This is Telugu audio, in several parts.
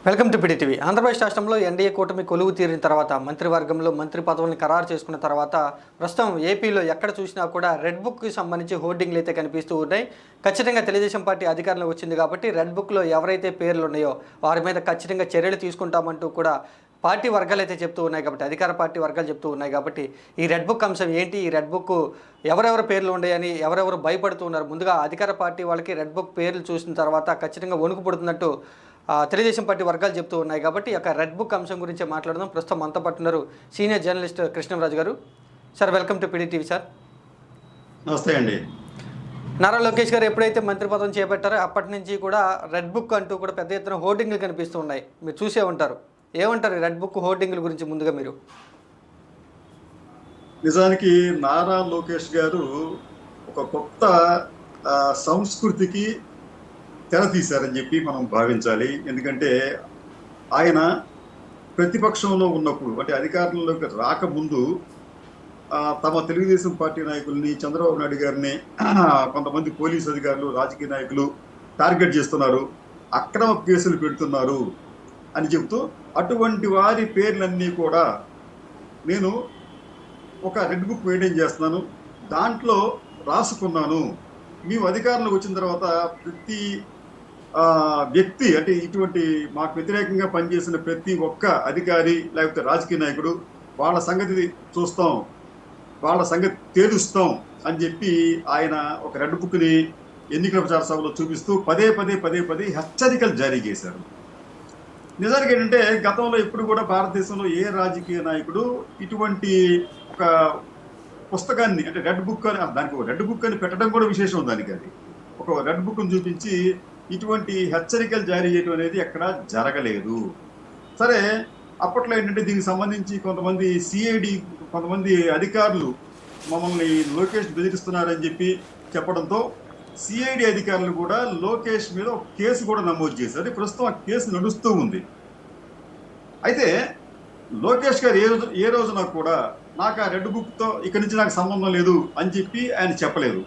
Welcome to PDTV. ఆంధ్రప్రదేశ్ రాష్ట్రంలో ఎన్డీఏ కూటమి కొలువు తీరిన తర్వాత మంత్రివర్గంలో మంత్రి పదవులను ఖరారు చేసుకున్న తర్వాత ప్రస్తుతం ఏపీలో ఎక్కడ చూసినా కూడా రెడ్ బుక్కి సంబంధించి హోర్డింగ్లు అయితే కనిపిస్తూ ఉన్నాయి. ఖచ్చితంగా తెలుగుదేశం పార్టీ అధికారంలో వచ్చింది కాబట్టి రెడ్ బుక్లో ఎవరైతే పేర్లు ఉన్నాయో వారి మీద ఖచ్చితంగా చర్యలు తీసుకుంటామంటూ కూడా పార్టీ వర్గాలు అయితే చెప్తూ ఉన్నాయి. కాబట్టి అధికార పార్టీ వర్గాలు చెప్తూ ఉన్నాయి. కాబట్టి ఈ రెడ్ బుక్ అంశం ఏంటి, ఈ రెడ్ బుక్ ఎవరెవరు పేర్లు ఉన్నాయని ఎవరెవరు భయపడుతూ ఉన్నారు. ముందుగా అధికార పార్టీ వాళ్ళకి రెడ్ బుక్ పేర్లు చూసిన తర్వాత ఖచ్చితంగా వణుకు పుడుతున్నట్టు తెలుగుదేశం పార్టీ వర్గాలు చెప్తూ ఉన్నాయి. కాబట్టి ఒక రెడ్ బుక్ అంశం గురించి మాట్లాడదాం. ప్రస్తుతం మనతో పట్టున్నారు సీనియర్ జర్నలిస్ట్ కృష్ణంరాజు గారు. Sir, welcome to PDTV. Sir నమస్తే అండి. నారా లోకేష్ గారు ఎప్పుడైతే మంత్రి పదం చేపట్టారో అప్పటి నుంచి కూడా రెడ్ బుక్ అంటూ కూడా పెద్ద ఎత్తున హోర్డింగ్లు కనిపిస్తూ ఉన్నాయి. మీరు చూసే ఉంటారు. ఏమంటారు రెడ్ బుక్ హోర్డింగ్ల గురించి ముందుగా మీరు? నిజానికి నారా లోకేష్ గారు ఒక కొత్త సంస్కృతికి తెర తీశారని చెప్పి మనం భావించాలి. ఎందుకంటే ఆయన ప్రతిపక్షంలో ఉన్నప్పుడు అంటే అధికారంలోకి రాకముందు తమ తెలుగుదేశం పార్టీ నాయకుల్ని, చంద్రబాబు నాయుడు గారిని కొంతమంది పోలీసు అధికారులు, రాజకీయ నాయకులు టార్గెట్ చేస్తున్నారు, అక్రమ కేసులు పెడుతున్నారు అని చెబుతూ అటువంటి వారి పేర్లన్నీ కూడా నేను ఒక రెడ్ బుక్ మెయింటైన్ చేస్తున్నాను, దాంట్లో రాసుకున్నాను. మేము అధికారంలోకి వచ్చిన తర్వాత ప్రతి వ్యక్తి అంటే ఇటువంటి మాకు వ్యతిరేకంగా పనిచేసిన ప్రతి ఒక్క అధికారి లేకపోతే రాజకీయ నాయకుడు వాళ్ళ సంగతి చూస్తాం, వాళ్ళ సంగతి తేలుస్తాం అని చెప్పి ఆయన ఒక రెడ్ బుక్ని ఎన్నికల ప్రచార సభలో చూపిస్తూ పదే పదే హెచ్చరికలు జారీ చేశారు. నిజానికి ఏంటంటే గతంలో ఎప్పుడు కూడా భారతదేశంలో ఏ రాజకీయ నాయకుడు ఇటువంటి ఒక పుస్తకాన్ని అంటే రెడ్ బుక్ అని, దానికి రెడ్ బుక్ అని పెట్టడం కూడా విశేషం. దానికి అది ఒక రెడ్ బుక్ని చూపించి ఇటువంటి హెచ్చరికలు జారీ చేయడం అనేది ఎక్కడ జరగలేదు. సరే, అప్పట్లో ఏంటంటే దీనికి సంబంధించి కొంతమంది సిఐడి కొంతమంది అధికారులు మమ్మల్ని లోకేష్ బెదిరిస్తున్నారని చెప్పి చెప్పడంతో సిఐడి అధికారులు కూడా లోకేష్ మీద ఒక కేసు కూడా నమోదు చేశారు. ప్రస్తుతం ఆ కేసు నడుస్తూ ఉంది. అయితే లోకేష్ గారు ఏ రోజున కూడా నాకు ఆ రెడ్ బుక్తో ఇక్కడి నుంచి నాకు సంబంధం లేదు అని చెప్పి ఆయన చెప్పలేదు.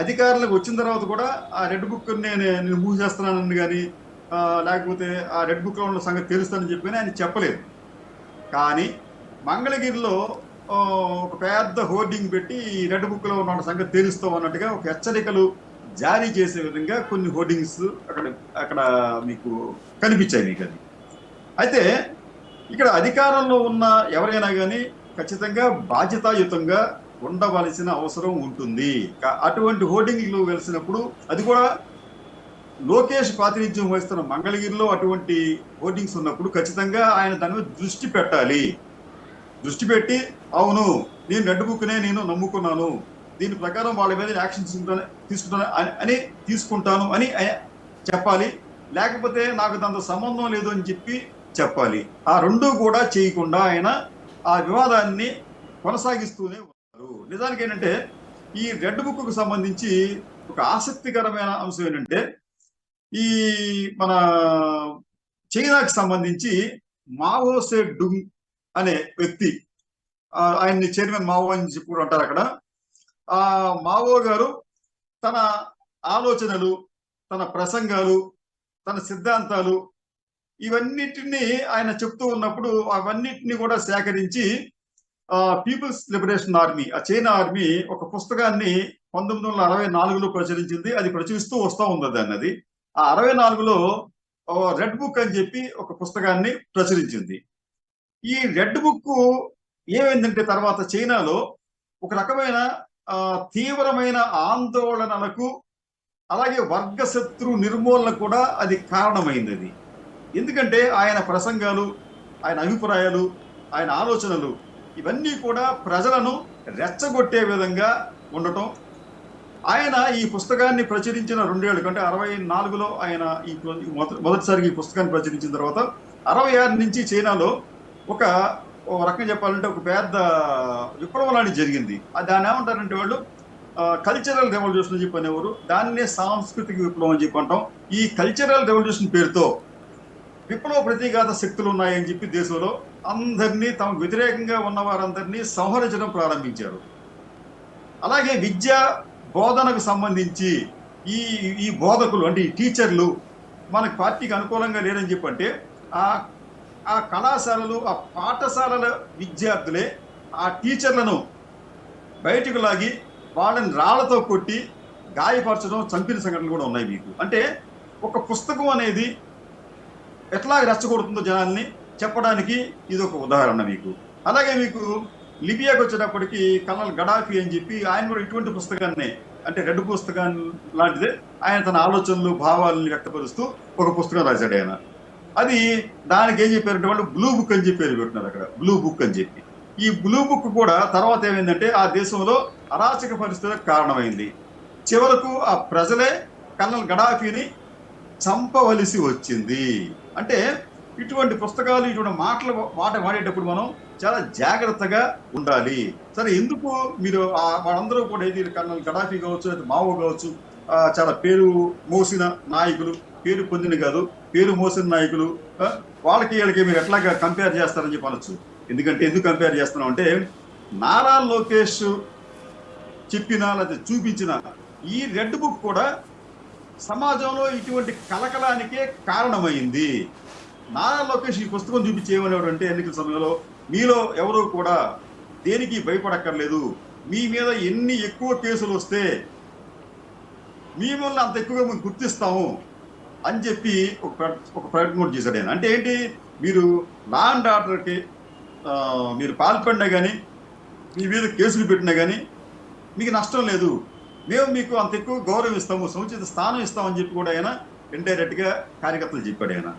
అధికారులకు వచ్చిన తర్వాత కూడా ఆ రెడ్ బుక్ నేను మూవ్ చేస్తున్నానని కానీ లేకపోతే ఆ రెడ్ బుక్లో ఉన్న సంగతి తెలుస్తానని చెప్పి ఆయన చెప్పలేదు. కానీ మంగళగిరిలో ఒక పెద్ద హోర్డింగ్ పెట్టి రెడ్ బుక్లో ఉన్న సంగతి తెలుస్తాం అన్నట్టుగా ఒక హెచ్చరికలు జారీ చేసే విధంగా కొన్ని హోర్డింగ్స్ అక్కడ మీకు కనిపించాయి మీకు అది. అయితే ఇక్కడ అధికారంలో ఉన్న ఎవరైనా కానీ ఖచ్చితంగా బాధ్యతాయుతంగా ఉండవలసిన అవసరం ఉంటుంది. అటువంటి హోర్డింగ్లు వెలిసినప్పుడు అది కూడా లోకేష్ ప్రాతినిధ్యం వహిస్తున్న మంగళగిరిలో అటువంటి హోర్డింగ్స్ ఉన్నప్పుడు ఖచ్చితంగా ఆయన దాని మీద దృష్టి పెట్టాలి. దృష్టి పెట్టి అవును నేను రెడ్ బుక్నే నేను నమ్ముకున్నాను, దీని ప్రకారం వాళ్ళ మీద యాక్షన్ తీసుకుంటాను అని చెప్పాలి. లేకపోతే నాకు దాంతో సంబంధం లేదు అని చెప్పి చెప్పాలి. ఆ రెండూ కూడా చేయకుండా ఆయన ఆ వివాదాన్ని కొనసాగిస్తూనే ఉన్నారు. నిజానికి ఏంటంటే ఈ రెడ్ బుక్కు సంబంధించి ఒక ఆసక్తికరమైన అంశం ఏంటంటే ఈ మన చైనాకి సంబంధించి మావో సే డుంగ్ అనే వ్యక్తి, ఆయన్ని చైర్మన్ మావో అని చెప్పి కూడా అంటారు అక్కడ. ఆ మావో గారు తన ఆలోచనలు, తన ప్రసంగాలు, తన సిద్ధాంతాలు ఇవన్నిటిని ఆయన చెప్తూ ఉన్నప్పుడు అవన్నిటిని కూడా సేకరించి పీపుల్స్ లిబరేషన్ ఆర్మీ, ఆ చైనా ఆర్మీ ఒక పుస్తకాన్ని 1964లో ప్రచురించింది. అది ప్రచురిస్తూ వస్తూ ఉంది దాన్ని. ఆ 64లో రెడ్ బుక్ అని చెప్పి ఒక పుస్తకాన్ని ప్రచురించింది. ఈ రెడ్ బుక్ ఏమైందంటే తర్వాత చైనాలో ఒక రకమైన తీవ్రమైన ఆందోళనలకు అలాగే వర్గశత్రు నిర్మూలన కూడా అది కారణమైంది. అది ఎందుకంటే ఆయన ప్రసంగాలు, ఆయన అభిప్రాయాలు, ఆయన ఆలోచనలు ఇవన్నీ కూడా ప్రజలను రెచ్చగొట్టే విధంగా ఉండటం. ఆయన ఈ పుస్తకాన్ని ప్రచురించిన 2 ఏళ్ళు కంటే 64లో ఆయన మొదటిసారి ఈ పుస్తకాన్ని ప్రచురించిన తర్వాత 66 నుంచి చైనాలో ఒక రకంగా చెప్పాలంటే ఒక పెద్ద విప్లవం లాంటిది జరిగింది. దాన్ని ఏమంటారంటే వాళ్ళు కల్చరల్ రెవల్యూషన్ అని చెప్పి అనేవారు, దాన్నే సాంస్కృతిక విప్లవం అని చెప్పి అంటాం. ఈ కల్చరల్ రెవల్యూషన్ పేరుతో విప్లవ ప్రతీఘాత శక్తులు ఉన్నాయని చెప్పి దేశంలో అందరినీ తమకు వ్యతిరేకంగా ఉన్న వారందరినీ సంహరించడం ప్రారంభించారు. అలాగే విద్యా బోధనకు సంబంధించి ఈ బోధకులు అంటే ఈ టీచర్లు మనకి పార్టీకి అనుకూలంగా లేరని చెప్పంటే ఆ ఆ కళాశాలలు, ఆ పాఠశాలల విద్యార్థులే ఆ టీచర్లను బయటకు లాగి వాళ్ళని రాళ్లతో కొట్టి గాయపరచడం, చంపిన సంఘటనలు కూడా ఉన్నాయి మీకు. అంటే ఒక పుస్తకం అనేది ఎట్లా రెచ్చగొడుతుందో జనాల్ని చెప్పడానికి ఇది ఒక ఉదాహరణ మీకు. అలాగే మీకు లిబియాకి వచ్చేటప్పటికి కర్నల్ గడాఫీ అని చెప్పి ఆయన కూడా ఇటువంటి పుస్తకాన్ని, అంటే రెడ్ పుస్తకాన్ని లాంటిదే, ఆయన తన ఆలోచనలు భావాలను వ్యక్తపరుస్తూ ఒక పుస్తకం రాశాడు ఆయన. అది దానికి ఏం చెప్పారంటే వాళ్ళు బ్లూ బుక్ అని చెప్పి పేరు పెట్టినారు అక్కడ, బ్లూ బుక్ అని చెప్పి. ఈ బ్లూ బుక్ కూడా తర్వాత ఏమైందంటే ఆ దేశంలో అరాచక పరిస్థితులకు కారణమైంది. చివరకు ఆ ప్రజలే కర్నల్ గడాఫీని చంపవలసి వచ్చింది. అంటే ఇటువంటి పుస్తకాలు, ఇటువంటి వాడేటప్పుడు మనం చాలా జాగ్రత్తగా ఉండాలి. సరే, ఎందుకు మీరు వాళ్ళందరూ కూడా ఇది కర్నల్ గడాఫీ కావచ్చు, లేదా మావో కావచ్చు, చాలా పేరు మోసిన నాయకులు, పేరు పొందిన కాదు, పేరు మోసిన నాయకులు, వాళ్ళకి వీళ్ళకి మీరు ఎట్లాగా కంపేర్ చేస్తారని చెప్పి అనొచ్చు. ఎందుకు కంపేర్ చేస్తున్నాం అంటే, నారా లోకేష్ చెప్పిన లేదా చూపించిన ఈ రెడ్ బుక్ కూడా సమాజంలో ఇటువంటి కలకలానికే కారణమైంది. నారా లోకేష్ ఈ పుస్తకం చూపించి ఏమనేవాడు అంటే, ఎన్నికల సమయంలో మీలో ఎవరు కూడా దేనికి భయపడక్కర్లేదు, మీ మీద ఎన్ని ఎక్కువ కేసులు వస్తే మిమ్మల్ని అంత ఎక్కువగా మేము గుర్తిస్తాము అని చెప్పి ఒక ప్రకటన కూడా చేశాడు ఆయన. అంటే ఏంటి, మీరు లా అండ్ ఆర్డర్కి మీరు పాల్పడినా కానీ, మీ మీద కేసులు పెట్టినా కానీ మీకు నష్టం లేదు, మేము మీకు అంత ఎక్కువ గౌరవం ఇస్తాము, సముచిత స్థానం ఇస్తామని చెప్పి కూడా ఆయన ఇండైరెక్ట్గా కార్యకర్తలు చెప్పాడు ఆయన.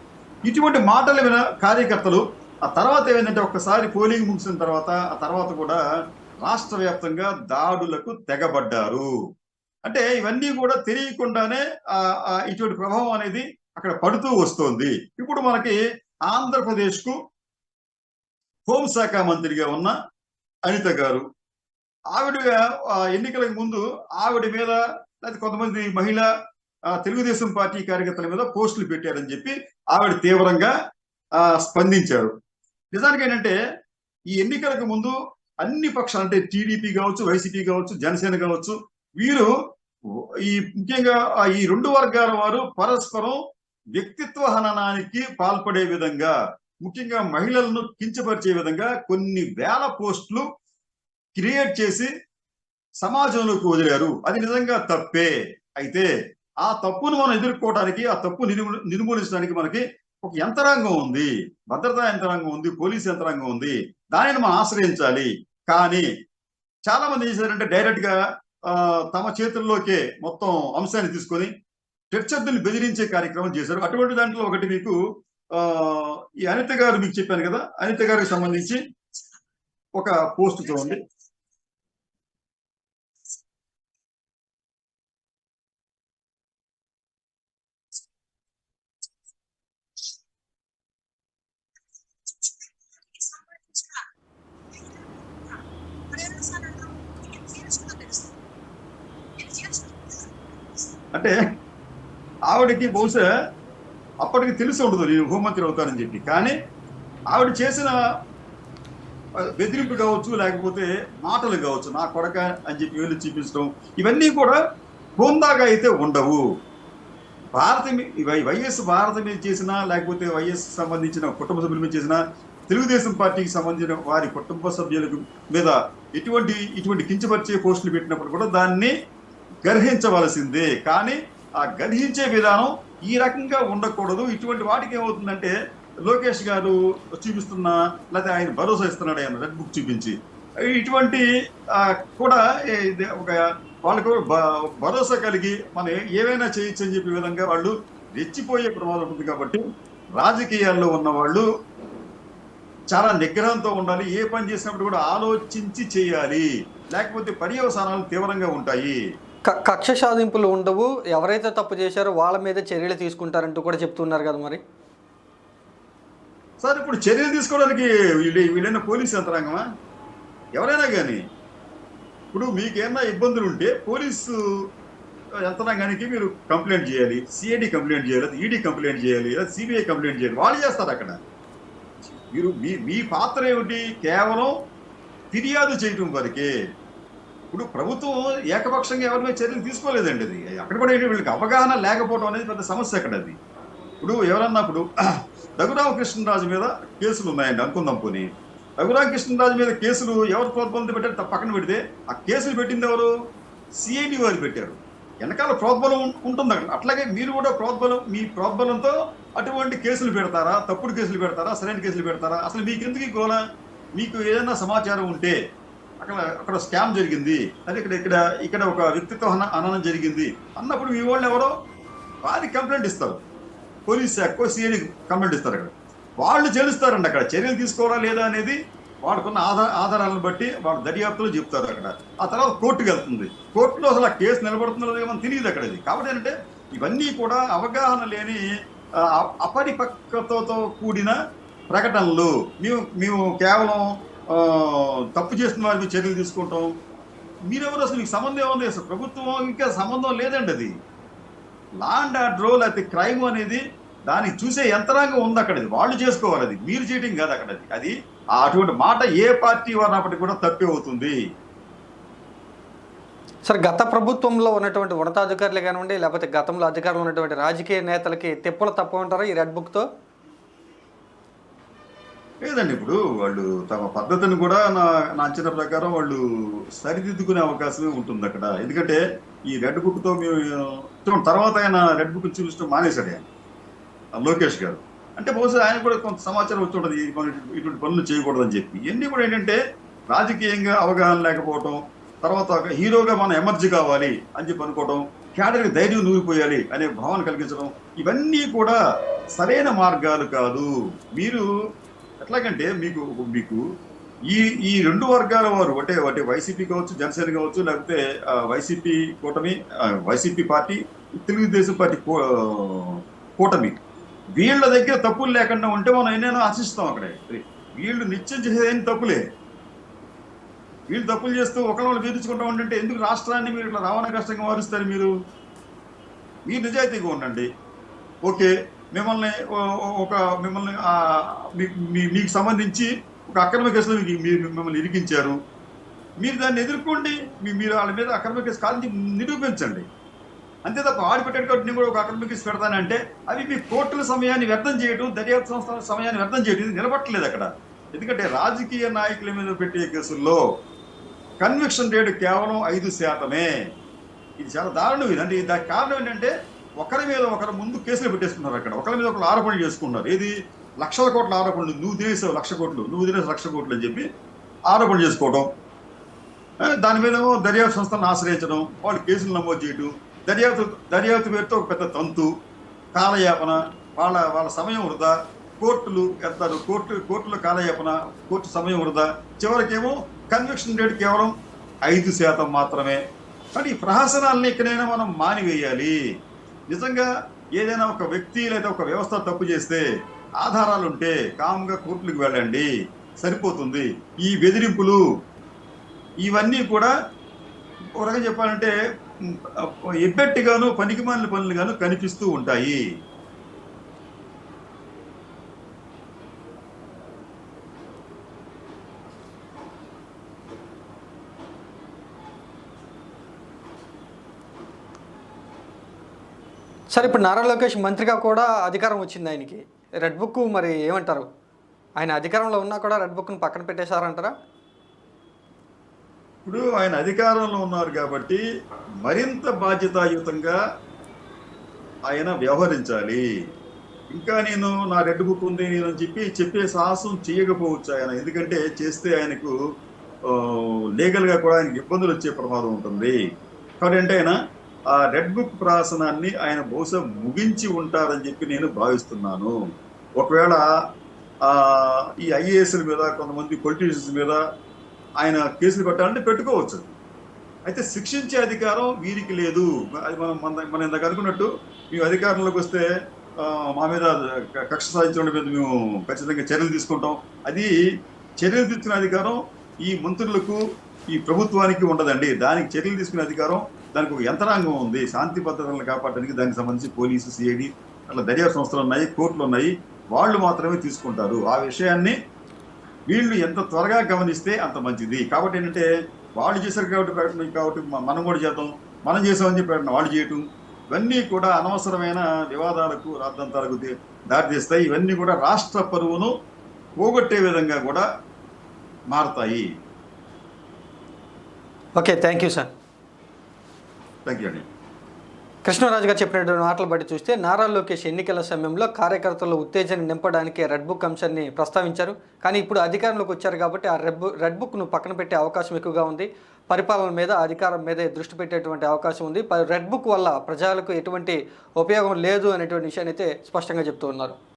ఇటువంటి మాటలు విన కార్యకర్తలు ఆ తర్వాత ఏమైందంటే, ఒక్కసారి పోలింగ్ ముగిసిన తర్వాత ఆ తర్వాత కూడా రాష్ట్ర వ్యాప్తంగా దాడులకు తెగబడ్డారు. అంటే ఇవన్నీ కూడా తెలియకుండానే ఇటువంటి ప్రభావం అనేది అక్కడ పడుతూ వస్తోంది. ఇప్పుడు మనకి ఆంధ్రప్రదేశ్కు హోంశాఖ మంత్రిగా ఉన్న అనిత గారు, ఆవిడ ఎన్నికలకు ముందు ఆవిడ మీద, లేదా కొంతమంది మహిళా తెలుగుదేశం పార్టీ కార్యకర్తల మీద పోస్టులు పెట్టారని చెప్పి ఆవిడ తీవ్రంగా స్పందించారు. నిజానికి ఏంటంటే, ఈ ఎన్నికలకు ముందు అన్ని పక్షాలు, అంటే టీడీపీ కావచ్చు, వైసీపీ కావచ్చు, జనసేన కావచ్చు, వీరు ఈ ముఖ్యంగా ఈ రెండు వర్గాల వారు పరస్పరం వ్యక్తిత్వ హననానికి పాల్పడే విధంగా, ముఖ్యంగా మహిళలను కించపరిచే విధంగా కొన్ని వేల పోస్టులు క్రియేట్ చేసి సమాజంలోకి వదిలారు. అది నిజంగా తప్పే. అయితే ఆ తప్పును మనం ఎదుర్కోవడానికి, ఆ తప్పు నిర్మూలించడానికి మనకి ఒక యంత్రాంగం ఉంది, భద్రతా యంత్రాంగం ఉంది, పోలీస్ యంత్రాంగం ఉంది. దానిని మనం ఆశ్రయించాలి. కానీ చాలా మంది ఏం చేశారంటే, డైరెక్ట్ గా తమ చేతుల్లోకే మొత్తం అంశాన్ని తీసుకొని ప్రత్యర్థుల్ని బెదిరించే కార్యక్రమం చేశారు. అటువంటి దాంట్లో ఒకటి మీకు ఈ అనిత గారు, మీకు చెప్పాను కదా, అనిత గారికి సంబంధించి ఒక పోస్ట్ చూడండి. అంటే ఆవిడకి బహుశా అప్పటికి తెలిసి ఉండదు నేను హోంమంత్రి అవుతానని చెప్పి. కానీ ఆవిడ చేసిన బెదిరింపు కావచ్చు, లేకపోతే మాటలు కావచ్చు, నా కొడక అని చెప్పి వెళ్ళి చూపించడం, ఇవన్నీ కూడా హోందాగా అయితే ఉండవు. వైఎస్ భారత మీద చేసిన, లేకపోతే వైఎస్ సంబంధించిన కుటుంబ సభ్యుల మీద చేసిన, తెలుగుదేశం పార్టీకి సంబంధించిన వారి కుటుంబ సభ్యుల మీద ఇటువంటి కించపరిచే పోస్టులు పెట్టినప్పుడు కూడా దాన్ని గర్హించవలసిందే. కానీ ఆ గర్హించే విధానం ఈ రకంగా ఉండకూడదు. ఇటువంటి వాటికి ఏమవుతుందంటే, లోకేష్ గారు చూపిస్తున్న, లేకపోతే ఆయన భరోసా ఇస్తున్నాడు ఆయన రెడ్ బుక్ చూపించి, ఇటువంటి కూడా ఒక వాళ్ళకు భరోసా కలిగి మనం ఏవైనా చేయొచ్చు అని చెప్పే విధంగా వాళ్ళు రెచ్చిపోయే ప్రమాదం ఉంటుంది. కాబట్టి రాజకీయాల్లో ఉన్న వాళ్ళు చాలా నిగ్రహంతో ఉండాలి. ఏ పని చేసినప్పుడు కూడా ఆలోచించి చేయాలి, లేకపోతే పర్యవసానాలు తీవ్రంగా ఉంటాయి. కక్ష సాధింపులు ఉండవు, ఎవరైతే తప్పు చేశారో వాళ్ళ మీద చర్యలు తీసుకుంటారంటూ కూడా చెప్తున్నారు కదా. మరి సార్, ఇప్పుడు చర్యలు తీసుకోవడానికి వీళ్ళైనా పోలీసు యంత్రాంగమా? ఎవరైనా కానీ ఇప్పుడు మీకేమన్నా ఇబ్బందులు ఉంటే పోలీసు యంత్రాంగానికి మీరు కంప్లైంట్ చేయాలి, సిఐడి కంప్లైంట్ చేయాలి, ఈడీ కంప్లైంట్ చేయాలి, సిబిఐ కంప్లైంట్ చేయాలి. వాళ్ళు చేస్తారు. అక్కడ మీరు మీ పాత్ర ఏమిటి? కేవలం ఫిర్యాదు చేయటం వరకే. ఇప్పుడు ప్రభుత్వం ఏకపక్షంగా ఎవరి మీద చర్యలు తీసుకోలేదండి. అది అక్కడ కూడా వీళ్ళకి అవగాహన లేకపోవడం అనేది పెద్ద సమస్య అక్కడ. అది ఇప్పుడు ఎవరన్నా ఇప్పుడు రఘురామకృష్ణరాజు మీద కేసులు ఉన్నాయండి అనుకుందాం పోనీ. రఘురామకృష్ణరాజు మీద కేసులు ఎవరు ప్రోద్బలంతో పెట్టారు పక్కన పెడితే, ఆ కేసులు పెట్టింది ఎవరు? సిఐడి వారు పెట్టారు. వెనకాల ప్రోద్బలం ఉంటుంది అక్కడ. అట్లాగే మీరు కూడా మీ ప్రోద్బలంతో అటువంటి కేసులు పెడతారా? తప్పుడు కేసులు పెడతారా? సరైన కేసులు పెడతారా? అసలు మీకు ఎందుకు ఈ గోల? మీకు ఏదైనా సమాచారం ఉంటే అక్కడ స్కామ్ జరిగింది, అది ఇక్కడ ఒక వ్యక్తిత్వ హననం జరిగింది అన్నప్పుడు మీ వాళ్ళు ఎవరో వారికి కంప్లైంట్ ఇస్తారు. పోలీస్ శాఖకో సిఐడి కంప్లైంట్ ఇస్తారు. అక్కడ వాళ్ళు చేలుస్తారండి. అక్కడ చర్యలు తీసుకోవాలా లేదా అనేది వాళ్ళకున్న ఆధారాలను బట్టి వాళ్ళ దర్యాప్తులు చెప్తారు. అక్కడ ఆ తర్వాత కోర్టుకు వెళ్తుంది. కోర్టులో అసలు ఆ కేసు నిలబడుతుందో లేదో మనం తెలియదు అక్కడ. అది కాబట్టి ఏంటంటే ఇవన్నీ కూడా అవగాహన లేని అపరిపక్వతతో కూడిన ప్రకటనలు. మేము కేవలం తప్పు చేస్తున్న వారికి చర్యలు తీసుకుంటాం. మీరెవరు? అసలు మీకు సంబంధం ఏముంది? అసలు ప్రభుత్వం ఇంకా సంబంధం లేదండి. అది లా అండ్ ఆర్డర్ లేకపోతే క్రైమ్ అనేది దాన్ని చూసే యంత్రాంగం ఉంది అక్కడ. వాళ్ళు చేసుకోవాలి. అది మీరు చేయటం కాదు అక్కడ. అది అటువంటి మాట ఏ పార్టీ వారినప్పటికీ కూడా తప్పే అవుతుంది. సార్, గత ప్రభుత్వంలో ఉన్నటువంటి ఉన్నతాధికారులు కానివ్వండి, లేకపోతే గతంలో అధికారంలో ఉన్నటువంటి రాజకీయ నేతలకి తెప్పులు తప్ప ఉంటారా ఈ రెడ్ బుక్తో? లేదండి. ఇప్పుడు వాళ్ళు తమ పద్ధతిని కూడా నా అంచనా ప్రకారం వాళ్ళు సరిదిద్దుకునే అవకాశమే ఉంటుంది అక్కడ. ఎందుకంటే ఈ రెడ్ బుక్తో మేము తర్వాత ఆయన రెడ్ బుక్ చూపించడం మానేశాడు ఆయన, లోకేష్ గారు. అంటే బహుశా ఆయన కూడా కొంత సమాచారం వచ్చి ఉంటుంది ఇటువంటి పనులు చేయకూడదని చెప్పి. ఇవన్నీ కూడా ఏంటంటే రాజకీయంగా అవగాహన లేకపోవటం, తర్వాత ఒక హీరోగా మనం ఎమర్జీ కావాలి అని చెప్పి అనుకోవటం, క్యాడర్కి ధైర్యం నూరిపోయాలి అనే భావన కలిగించడం, ఇవన్నీ కూడా సరైన మార్గాలు కాదు. మీరు ఎట్లాగంటే మీకు ఈ రెండు వర్గాల వారు అంటే వైసీపీ కావచ్చు, జనసేన కావచ్చు, లేకపోతే వైసీపీ కూటమి, వైసీపీ పార్టీ, తెలుగుదేశం పార్టీ కూటమి, వీళ్ళ దగ్గర తప్పులు లేకుండా ఉంటే మనం ఎన్నైనా ఆశిస్తాం. అక్కడే వీళ్ళు నిత్యం చేసేదేం తప్పులే. వీళ్ళు తప్పులు చేస్తూ ఒకళ్ళు బెదిరించుకుంటా ఉంటుంటే ఎందుకు రాష్ట్రాన్ని మీరు ఇట్లా రావణ కష్టంగా మారుస్తారు? మీరు నిజాయితీగా ఉండండి. ఓకే, మిమ్మల్ని మీకు సంబంధించి ఒక అక్రమ కేసులో మిమ్మల్ని ఇరికించారు, మీరు దాన్ని ఎదుర్కోండి. మీరు వాళ్ళ మీద అక్రమ కేసు కాదని నిరూపించండి. అంతే తప్ప ఆడిపెట్టాడు కాబట్టి నేను కూడా ఒక అక్రమ కేసు పెడతానంటే అవి మీ కోర్టుల సమయాన్ని వ్యర్థం చేయడం, దర్యాప్తు సంస్థల సమయాన్ని వ్యర్థం చేయడం ఇది నిలబట్టలేదు అక్కడ. ఎందుకంటే రాజకీయ నాయకుల మీద పెట్టే కేసుల్లో కన్విక్షన్ రేటు కేవలం 5%. ఇది చాలా దారుణం. ఇది అంటే దానికి కారణం ఏంటంటే ఒకరి మీద ఒకరు ముందు కేసులు పెట్టేసుకున్నారు. అక్కడ ఒకరి మీద ఒకరు ఆరోపణలు చేసుకున్నారు. ఏది లక్షల కోట్ల ఆరోపణలు, నువ్వు తినేసావు 1,00,000 కోట్లు, నువ్వు తినేసావు 1,00,000 కోట్లు అని చెప్పి ఆరోపణలు చేసుకోవడం. దాని మీద దర్యాప్తు సంస్థలను ఆశ్రయించడం, వాళ్ళు కేసులు నమోదు చేయడం, దర్యాప్తు పేరుతో ఒక పెద్ద తంతు, కాలయాపన, వాళ్ళ సమయం వృధా, కోర్టులు వెళ్తారు, కోర్టులో కాలయాపన, కోర్టు సమయం వృధా, చివరికేమో కన్విక్షన్ రేట్ కేవలం 5% మాత్రమే. కానీ ఈ ప్రహసనాలని ఎక్కడైనా మనం మానివేయాలి. నిజంగా ఏదైనా ఒక వ్యక్తి లేదా ఒక వ్యవస్థ తప్పు చేస్తే ఆధారాలు ఉంటే కామ్గా కోర్టులకు వెళ్ళండి, సరిపోతుంది. ఈ బెదిరింపులు ఇవన్నీ కూడా ఒక రకంగా చెప్పాలంటే ఎబ్బెట్టిగాను పనికిమాలిన పనులుగాను కనిపిస్తూ ఉంటాయి. సార్, ఇప్పుడు నారా లోకేష్ మంత్రిగా కూడా అధికారం వచ్చింది ఆయనకి. రెడ్ బుక్ మరి ఏమంటారు? ఆయన అధికారంలో ఉన్నా కూడా రెడ్ బుక్ని పక్కన పెట్టేశారంటారా? ఇప్పుడు ఆయన అధికారంలో ఉన్నారు కాబట్టి మరింత బాధ్యతాయుతంగా ఆయన వ్యవహరించాలి. ఇంకా నేను నా రెడ్ బుక్ ఉంది నేను చెప్పే సాహసం చేయకపోవచ్చు ఆయన. ఎందుకంటే చేస్తే ఆయనకు లీగల్గా కూడా ఆయనకు ఇబ్బందులు వచ్చే ప్రమాదం ఉంటుంది. కాబట్టి ఆయన ఆ రెడ్ బుక్ ప్రహసనాన్ని ఆయన బహుశా ముగించి ఉంటారని చెప్పి నేను భావిస్తున్నాను. ఒకవేళ ఈ ఐఏఎస్ల మీద, కొంతమంది పొలిటీషియన్స్ మీద ఆయన కేసులు పెట్టాలంటే పెట్టుకోవచ్చు. అయితే శిక్షించే అధికారం వీరికి లేదు. అది మనం ఇందాక అనుకున్నట్టు మేము అధికారంలోకి వస్తే మా మీద కక్ష సాధించడం మీద మేము ఖచ్చితంగా చర్యలు తీసుకుంటాం. అది చర్యలు తీసుకునే అధికారం ఈ మంత్రులకు, ఈ ప్రభుత్వానికి ఉండదండి. దానికి చర్యలు తీసుకునే అధికారం దానికి ఒక యంత్రాంగం ఉంది. శాంతి భద్రతలను కాపాడడానికి దానికి సంబంధించి పోలీసు, సిఐడి అట్లా దర్యాప్తు సంస్థలు ఉన్నాయి, కోర్టులు ఉన్నాయి. వాళ్ళు మాత్రమే తీసుకుంటారు. ఆ విషయాన్ని వీళ్ళు ఎంత త్వరగా గమనిస్తే అంత మంచిది. కాబట్టి ఏంటంటే వాళ్ళు చేశారు కాబట్టి మనం కూడా చేద్దాం, మనం చేసామని చెప్పి వాళ్ళు చేయటం, ఇవన్నీ కూడా అనవసరమైన వివాదాలకు రాద్ధాంతాలకు దారితీస్తాయి. ఇవన్నీ కూడా రాష్ట్ర పరువును పోగొట్టే విధంగా కూడా మారతాయి. Okay, thank you sir. Thank you అండి. కృష్ణరాజు గారు చెప్పినటువంటి మాటలు బట్టి చూస్తే నారా లోకేష్ ఎన్నికల సమయంలో కార్యకర్తల ఉత్తేజాన్ని నింపడానికి రెడ్ బుక్ అంశాన్ని ప్రస్తావించారు. కానీ ఇప్పుడు అధికారంలోకి వచ్చారు కాబట్టి ఆ రెడ్ బుక్ను పక్కన పెట్టే అవకాశం ఎక్కువగా ఉంది. పరిపాలన మీద, అధికారం మీదే దృష్టి పెట్టేటువంటి అవకాశం ఉంది. రెడ్ బుక్ వల్ల ప్రజలకు ఎటువంటి ఉపయోగం లేదు అనేటువంటి విషయాన్ని అయితే స్పష్టంగా చెప్తూ ఉన్నారు.